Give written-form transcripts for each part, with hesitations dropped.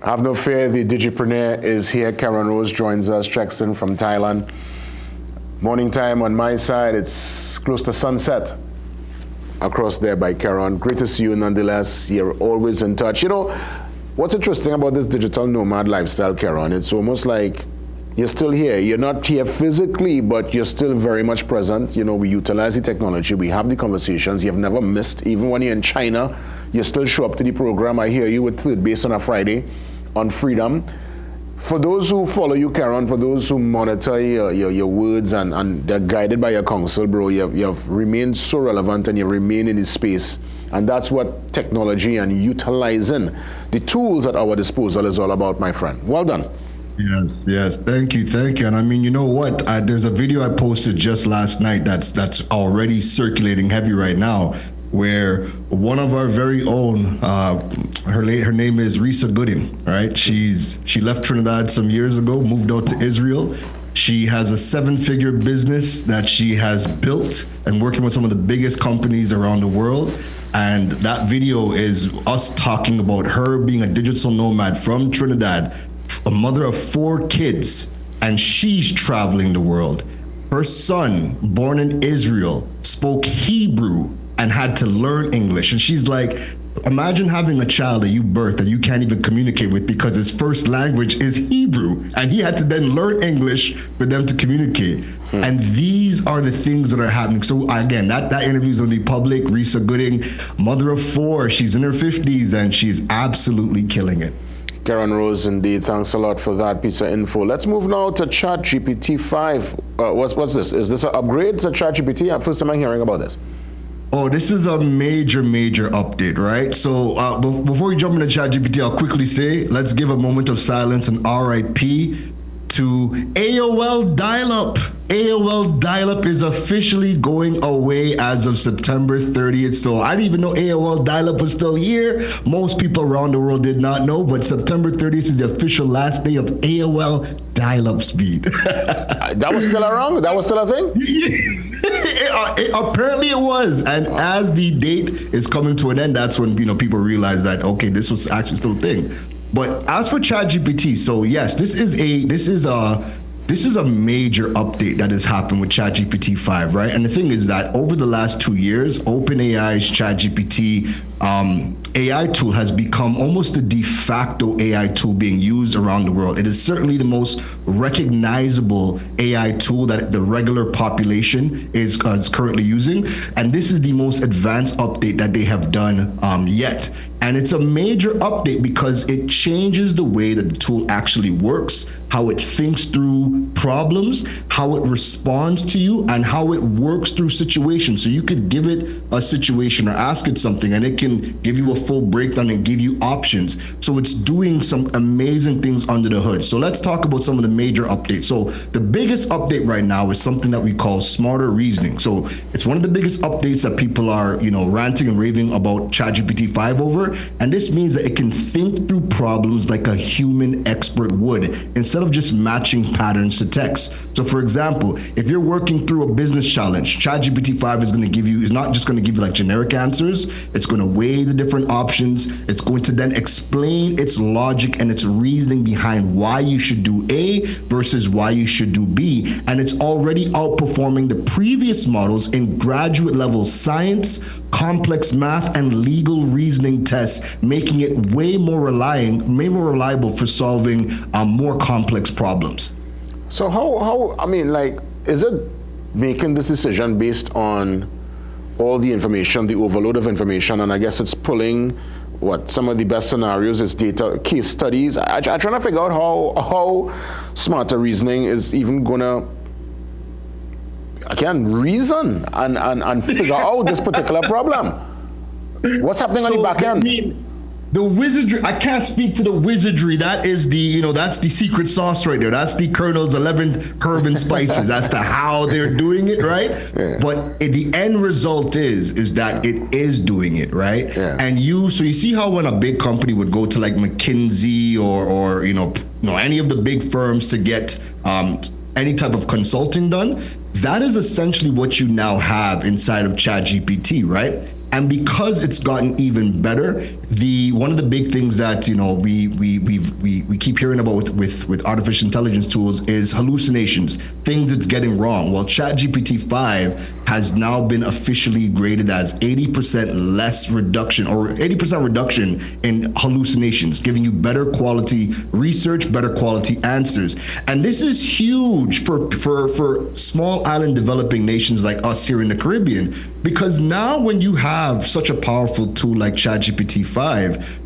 Have no fear, the Digipreneur is here. Keron Rose joins us, checks in from Thailand. Morning time on my side, it's close to sunset across there by Keron. Great to see you nonetheless. You're always in touch. You know, what's interesting about this digital nomad lifestyle, Keron, it's almost like you're still here. You're not here physically, but you're still very much present. You know, we utilize the technology, we have the conversations. You've never missed, even when you're in China, you still show up to the program. I hear you with Third Base on a Friday on Freedom. For those who follow you, Keron, for those who monitor your words and they're guided by your counsel, bro, you've remained so relevant and you remain in this space. And that's what technology and utilizing the tools at our disposal is all about, my friend. Well done. Yes, thank you. And I mean, you know what? There's a video I posted just last night that's already circulating heavy right now, where one of our very own, her name is Risa Gooding, right? She left Trinidad some years ago, moved out to Israel. She has a 7-figure business that she has built and working with some of the biggest companies around the world. And that video is us talking about her being a digital nomad from Trinidad, a mother of 4 kids, and she's traveling the world. Her son, born in Israel, spoke Hebrew and had to learn English. And she's like, imagine having a child that you birthed that you can't even communicate with because his first language is Hebrew. And he had to then learn English for them to communicate. And these are the things that are happening. So again, that interview is gonna be public. Risa Gooding, mother of 4, she's in her 50s and she's absolutely killing it. Keron Rose, indeed. Thanks a lot for that piece of info. Let's move now to ChatGPT-5. What's this? Is this an upgrade to ChatGPT? First time I'm hearing about this. Oh, this is a major update, right? So before we jump into ChatGPT, I'll quickly say, let's give a moment of silence and RIP to AOL dial-up. AOL dial-up is officially going away as of September 30th. So I didn't even know AOL dial-up was still here. Most people around the world did not know, but September 30th is the official last day of AOL dial-up speed. That was still around? That was still a thing? Apparently it was. And as the date is coming to an end, that's when people realize that, okay, this was actually still a thing. But as for ChatGPT, so yes, this is a major update that has happened with ChatGPT-5, right? And the thing is that over the last 2 years, OpenAI's ChatGPT AI tool has become almost the de facto AI tool being used around the world. It is certainly the most recognizable AI tool that the regular population is currently using. And this is the most advanced update that they have done yet. And it's a major update because it changes the way that the tool actually works, how it thinks through problems, how it responds to you, and how it works through situations. So you could give it a situation or ask it something, and it can give you a full breakdown and give you options. So it's doing some amazing things under the hood. So let's talk about some of the major updates. So the biggest update right now is something that we call smarter reasoning. So it's one of the biggest updates that people are, ranting and raving about ChatGPT-5 over. And this means that it can think through problems like a human expert would, instead of just matching patterns to text. So for example, if you're working through a business challenge, ChatGPT-5 is not just going to give you like generic answers. It's going to weigh the different options. It's going to then explain its logic and its reasoning behind why you should do A versus why you should do B. And it's already outperforming the previous models in graduate level science, complex math, and legal reasoning tests, making it way more reliable for solving more complex problems. So is it making this decision based on all the information, the overload of information, and I guess it's pulling some of the best scenarios, its data, case studies? I'm trying to figure out how smarter reasoning is even gonna reason and figure out this particular problem. What's happening on the back end? The wizardry, I can't speak to the wizardry. That is that's the secret sauce right there. That's the Colonel's 11 herb and spices as to how they're doing it, right? Yeah. But the end result is that it is doing it, right? Yeah. And so you see how when a big company would go to like McKinsey or any of the big firms to get any type of consulting done, that is essentially what you now have inside of ChatGPT, right? And because it's gotten even better, one of the big things that we keep hearing about with artificial intelligence tools is hallucinations, things it's getting wrong. Well, ChatGPT-5 has now been officially graded as 80% less reduction, or 80% reduction in hallucinations, giving you better quality research, better quality answers. And this is huge for small island developing nations like us here in the Caribbean, because now when you have such a powerful tool like ChatGPT-5,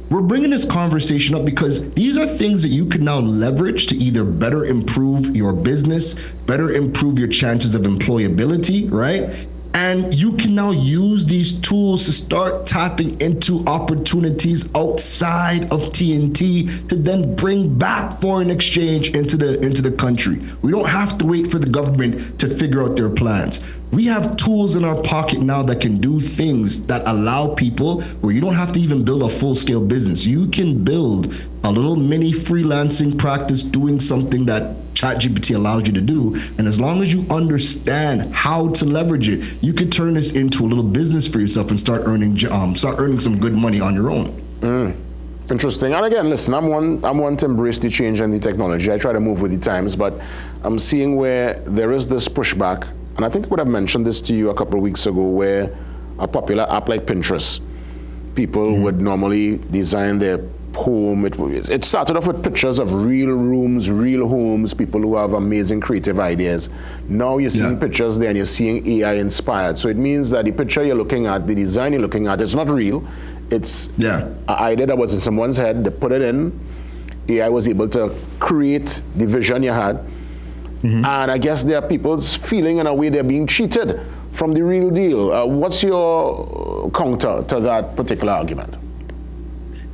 we're bringing this conversation up because these are things that you can now leverage to either better improve your business, better improve your chances of employability, right? And you can now use these tools to start tapping into opportunities outside of TNT to then bring back foreign exchange into the country. We don't have to wait for the government to figure out their plans. We have tools in our pocket now that can do things that allow people where you don't have to even build a full-scale business. You can build a little mini freelancing practice doing something that ChatGPT allows you to do. And as long as you understand how to leverage it, you could turn this into a little business for yourself and start earning some good money on your own. Interesting. And again, listen, I'm one to embrace the change and the technology. I try to move with the times, but I'm seeing where there is this pushback. And I think I would have mentioned this to you a couple of weeks ago, where a popular app like Pinterest, people would normally design their home. It started off with pictures of real rooms, real homes, people who have amazing creative ideas. Now you're seeing pictures there and you're seeing AI inspired. So it means that the picture you're looking at, the design you're looking at, it's not real. It's an idea that was in someone's head. They put it in. AI was able to create the vision you had. And I guess there are people's feeling in a way they're being cheated from the real deal. What's your counter to that particular argument?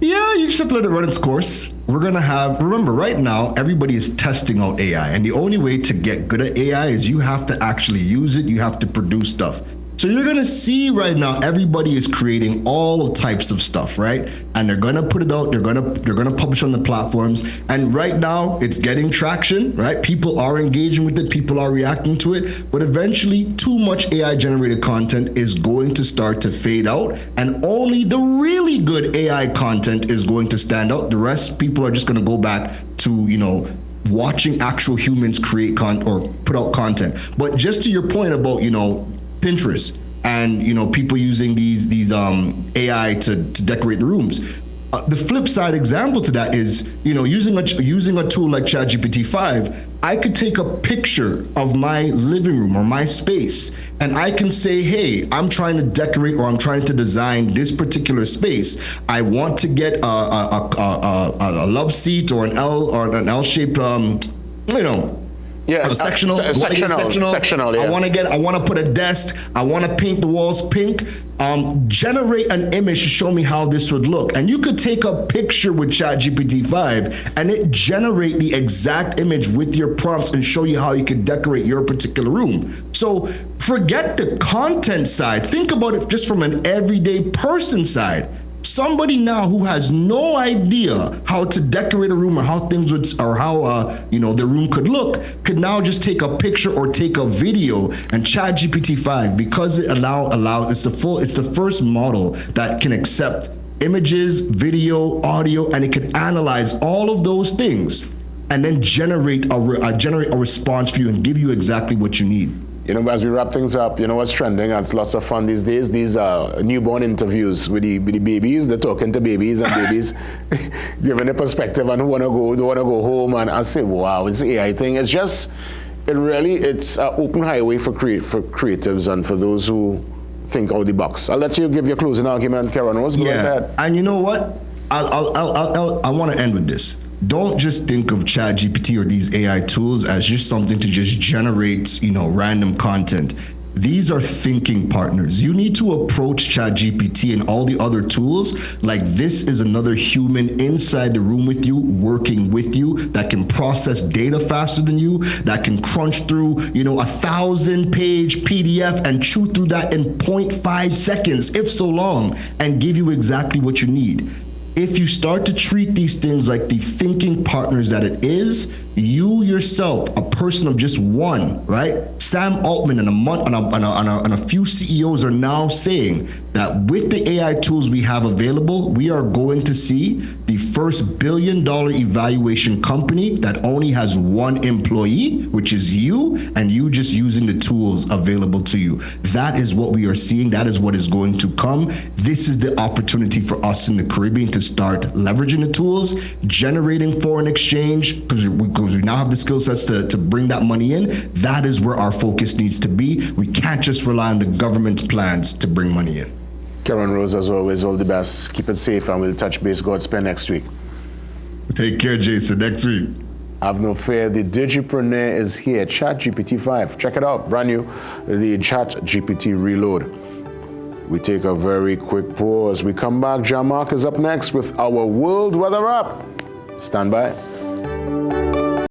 Yeah, you should let it run its course. We're going to remember right now, everybody is testing out AI. And the only way to get good at AI is you have to actually use it. You have to produce stuff. So you're going to see right now, everybody is creating all types of stuff, right? And they're going to put it out. They're going to publish on the platforms. And right now it's getting traction, right? People are engaging with it. People are reacting to it. But eventually too much AI generated content is going to start to fade out. And only the really good AI content is going to stand out. The rest, people are just going to go back to, watching actual humans create or put out content. But just to your point about, Pinterest and people using these AI to decorate the rooms. The flip side example to that is using a tool like ChatGPT-5. I could take a picture of my living room or my space, and I can say, hey, I'm trying to decorate or I'm trying to design this particular space. I want to get a love seat or an L-shaped Yeah, sectional. Sectional. Yeah. I want to put a desk. I want to paint the walls pink. Generate an image to show me how this would look. And you could take a picture with ChatGPT-5 and it generate the exact image with your prompts and show you how you could decorate your particular room. So forget the content side. Think about it just from an everyday person side. Somebody now who has no idea how to decorate a room or how things would, or how the room could look, could now just take a picture or take a video. And ChatGPT-5, because it it's the first model that can accept images, video, audio, and it can analyze all of those things and then generate a response for you and give you exactly what you need. As we wrap things up, what's trending? It's lots of fun these days. These are newborn interviews with the babies. They're talking to babies and babies giving a perspective on who want to go home. And I say, wow, it's the AI thing. It's an open highway for creatives and for those who think out the box. I'll let you give your closing argument, Keron. Go ahead. And you know what? I want to end with this. Don't just think of ChatGPT or these AI tools as just something to just generate, random content. These are thinking partners. You need to approach ChatGPT and all the other tools like this is another human inside the room with you, working with you, that can process data faster than you, that can crunch through, 1,000-page PDF and chew through that in 0.5 seconds, if so long, and give you exactly what you need. If you start to treat these things like the thinking partners that it is, you yourself, a person of just one, right? Sam Altman and a few CEOs are now saying that with the AI tools we have available, we are going to see the first billion-dollar evaluation company that only has one employee, which is you, and you just using the tools available to you. That is what we are seeing. That is what is going to come. This is the opportunity for us in the Caribbean to start leveraging the tools, generating foreign exchange, because we now have the skill sets to bring that money in. That is where our focus needs to be. We can't just rely on the government's plans to bring money in. Keron Rose, as always, all the best. Keep it safe, and we'll touch base Godspell next week. Take care, Jason. Next week. Have no fear, the Digipreneur is here. ChatGPT-5, check it out, brand new. The ChatGPT Reload. We take a very quick pause. We come back. John Mark is up next with our World Weather Up. Stand by.